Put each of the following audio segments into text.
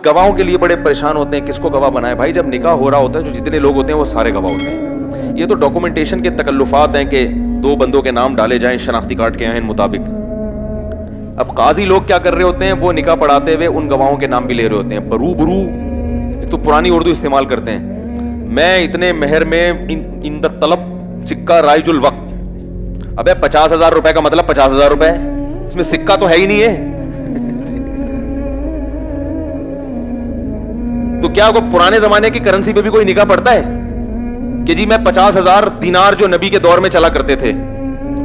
گواہوں کے لیے بڑے پریشان ہوتے ہیں, کس کو گواہ بنائے. بھائی جب نکاح ہو رہا ہوتا ہے جو جتنے لوگ ہوتے ہیں وہ سارے گواہ ہوتے ہیں. یہ تو ڈاکومنٹیشن کے تکلفات ہیں کہ 2 بندوں کے نام ڈالے جائیں شناختی کارڈ کے عین مطابق. اب قاضی لوگ کیا کر رہے ہوتے ہیں, وہ نکاح پڑھاتے ہوئے ان گواہوں کے نام بھی لے رہے ہوتے ہیں برو. ایک تو پرانی اردو استعمال کرتے ہیں, میں اتنے مہر میں ان دا طلب سکہ رائج الوقت. ابے 50,000 روپے کا مطلب 50,000 روپے, اس میں سکہ تو ہے ہی نہیں ہے. تو کیا وہ پرانے زمانے کی کرنسی پہ بھی کوئی نکاح پڑتا ہے کہ جی میں 50,000 دینار جو نبی کے دور میں چلا کرتے تھے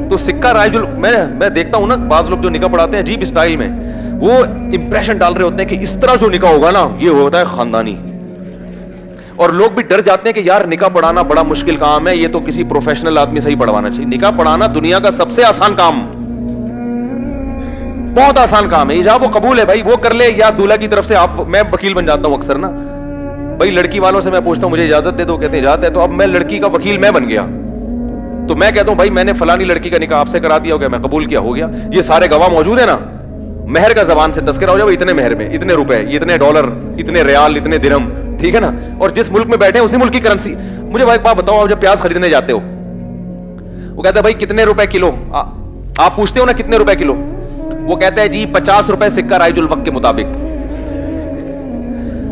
تو سکہ رائج میں دیکھتا ہوں نا بعض لوگ جو نکاح پڑھاتے ہیں عجیب اسٹائل میں, وہ امپریشن ڈال رہے ہوتے ہیں کہ اس طرح جو نکاح ہوگا نا یہ ہوتا ہے خاندانی. اور لوگ بھی ڈر جاتے ہیں کہ یار نکاح پڑھانا بڑا مشکل کام ہے, یہ تو کسی پروفیشنل آدمی سے ہی پڑھوانا چاہیے. نکاح پڑھانا دنیا کا سب سے آسان کام, بہت آسان کام ہے. ایجاب و قبول ہے بھائی, وہ کر لے یا دولہا کی طرف سے آپ. میں وکیل بن جاتا ہوں اکثر نا بھائی, لڑکی والوں سے میں پوچھتا ہوں مجھے اجازت دے دو, کہتے ہیں اجازت ہے. تو اب میں لڑکی کا وکیل میں بن گیا, تو میں کہتا ہوں بھائی میں نے فلانی لڑکی کا نکاح آپ سے کرا دیا, ہو گیا, میں قبول کیا, ہو گیا. یہ سارے گواہ موجود ہیں نا, مہر کا زبان سے تذکرہ ہو جائے, اتنے مہر میں اتنے روپے, اتنے ڈالر, اتنے ریال, اتنے درہم, ٹھیک ہے نا. اور جس ملک میں بیٹھے ہیں اسی ملک کی کرنسی. مجھے بھائی بات بتاؤ, آپ جب پیاز خریدنے جاتے ہو وہ کہتے ہیں بھائی کتنے روپے کلو, آپ پوچھتے ہو نا کتنے روپے کلو, وہ کہتے ہیں جی 50 روپے سکہ رائج الوقت کے مطابق.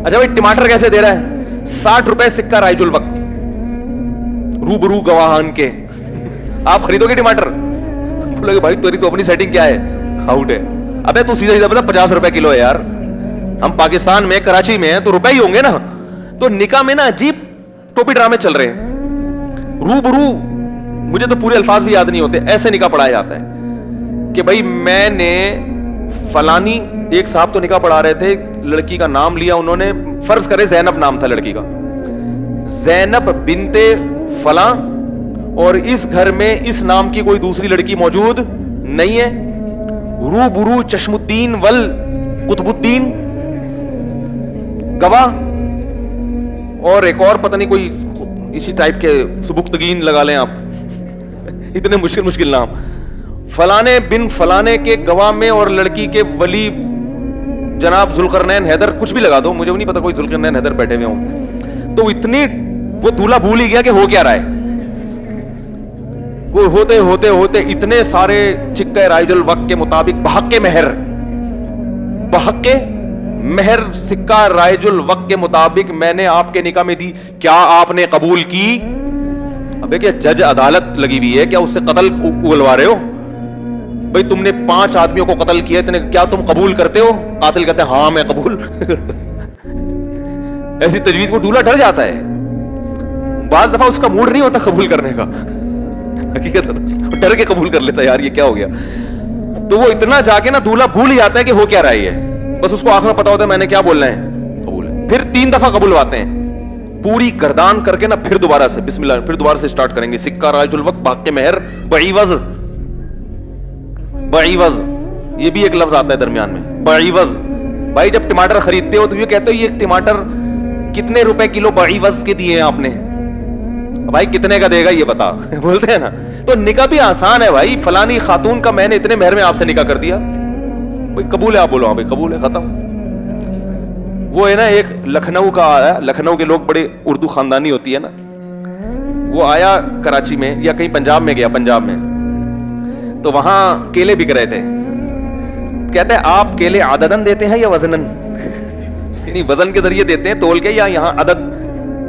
اچھا بھائی ٹماٹر کیسے دے رہا ہے, 60 روپے سکہ رائج الوقت روبرو گواہان کے. آپ خریدو گے ٹماٹر, بولو گے بھائی تیری تو اپنی سیٹنگ کیا ہے, آؤٹ ہے. ابے تو سیدھا بتا 50 روپے کلو ہے یار, ہم پاکستان میں کراچی میں ہیں تو روپے ہی ہوں گے نا. تو نکاح میں نا عجیب ٹوپی ڈرامے چل رہے ہیں. روبرو, مجھے تو پورے الفاظ بھی یاد نہیں ہوتے, ایسے نکاح پڑھایا جاتا ہے کہ بھائی میں نے فلانی, ایک صاحب تو نکاح پڑھا رہے تھے, لڑکی کا نام لیا انہوں نے, فرض کرے زینب نام تھا لڑکی کا, زینب بنت فلاں, اور اس گھر میں اس نام کی کوئی دوسری لڑکی موجود نہیں ہے. روبرو چشم الدین ول قطب الدین گواہ, اور ایک اور پتہ نہیں کوئی اسی ٹائپ کے سبکتگین لگا لیں آپ, اتنے مشکل مشکل نام, فلانے بن فلانے کے گواہ میں, اور لڑکی کے ولی جناب ذوالقرنین حیدر, کچھ بھی لگا دو, مجھے نہیں پتا کوئی ذوالقرنین حیدر بیٹھے ہوئے ہوں. تو اتنی وہ دولہا بھول ہی گیا کہ ہو کیا رہا ہے. وہ ہوتے ہوتے ہوتے اتنے سارے سکہ رائج الوقت کے مطابق بحق مہر سکہ رائج الوقت کے مطابق میں نے آپ کے نکاح میں دی, کیا آپ نے قبول کی؟ ابے کیا جج عدالت لگی ہوئی ہے کیا, اس سے قتل اگلوا رہے ہو؟ بھئی تم نے 5 آدمیوں کو قتل کیا, کیا تم قبول کرتے ہو؟ قاتل کہتے ہیں ہاں میں قبول. ایسی تجویز کو دولہا ڈر جاتا ہے. بعض دفعہ اس کا موڈ نہیں ہوتا قبول کرنے کا, حقیقت ڈر کے قبول کر لیتا ہے, یار یہ کیا ہو گیا. تو وہ اتنا جا کے نا دولہا بھول ہی جاتا ہے کہ ہو کیا رہا ہے, بس اس کو آخر میں پتا ہوتا ہے میں نے کیا بولنا ہے, قبول ہے. پھر 3 دفعہ قبولواتے ہیں, پوری گردان کر کے نا, پھر دوبارہ سے بسم اللہ, پھر دوبارہ سے سٹارٹ کریں گے. سکہ رائج الوقت باق مہر بعیوض, یہ بھی ایک لفظ آتا ہے درمیان میں, بعیوض. بھائی جب ٹماٹر خریدتے ہو تو یہ کہتے ہو یہ ٹماٹر کتنے روپے کلو بعیوض کے دیے ہیں آپ نے, بھائی کتنے کا دے گا یہ بتا, بولتے ہیں نا. تو نکاح بھی آسان ہے بھائی, فلانی خاتون کا میں نے اتنے مہر میں آپ سے نکاح کر دیا, بھائی قبول ہے, آپ بولو ہاں بھائی قبول ہے, ختم. وہ ہے نا ایک لکھنؤ کا آیا, لکھنؤ کے لوگ بڑے اردو خاندانی ہوتی ہے نا, وہ آیا کراچی میں یا کہیں پنجاب میں گیا, پنجاب میں تو وہاں کیلے بک رہے تھے. کہتے ہیں آپ کیلے عددن دیتے ہیں یا وزنن, یعنی وزن کے ذریعے دیتے ہیں تول کے, یا یہاں عدد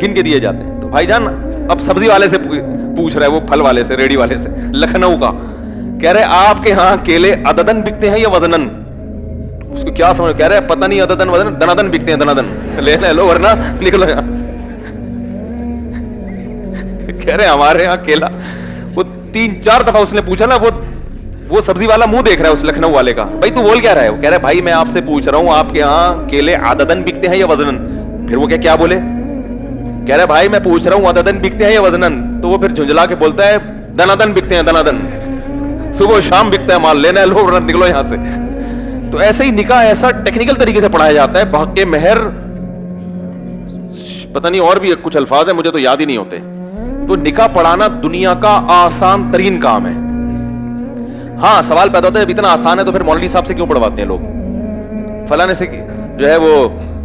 گن کے دیے جاتے ہیں. تو بھائی جان اب سبزی والے سے پوچھ رہا ہے, وہ پھل والے سے, ریڈی والے سے, لکھنؤ کا, کہہ رہے آپ کے ہاں کیلے عددن بکتے ہیں یا وزنن. اس کو کیا سمجھ, کہہ رہے پتہ نہیں عددن وزنن, دنادن بکتے ہیں, دنادن لے لو ورنہ نکلو یہاں سے. کہہ رہے ہمارے ہاں کیلا, وہ 3-4 دفعہ اس نے پوچھا نا, وہ سبزی والا منہ دیکھ رہا ہے اس لکھنؤ والے کا, بھائی تو بول کیا رہا ہے, وہ کہہ رہا ہے بھائی میں آپ سے پوچھ رہا ہوں آپ کے ہاں کیلے عددن بکتے ہیں یا وزنن. پھر وہ کیا بولے, کہہ رہا ہے بھائی میں پوچھ رہا ہوں عددن بکتے ہیں یا وزنن. تو وہ پھر جھنجلا کے بولتا ہے دنادن بکتے ہیں, دنادن, صبح و شام بکتا ہے مال, لینا ہے لو ورنہ نکلو یہاں سے. تو ایسے ہی نکاح ایسا ٹیکنیکل طریقے سے پڑھایا جاتا ہے. بحق مہر, پتہ نہیں اور بھی کچھ الفاظ ہیں مجھے تو یاد ہی نہیں ہوتے. تو نکاح پڑھانا دنیا کا آسان ترین کام ہے. ہاں سوال پیدا ہوتا ہے اتنا آسان ہے تو پھر مولوی صاحب سے کیوں پڑھواتے ہیں لوگ, فلانے سے جو ہے وہ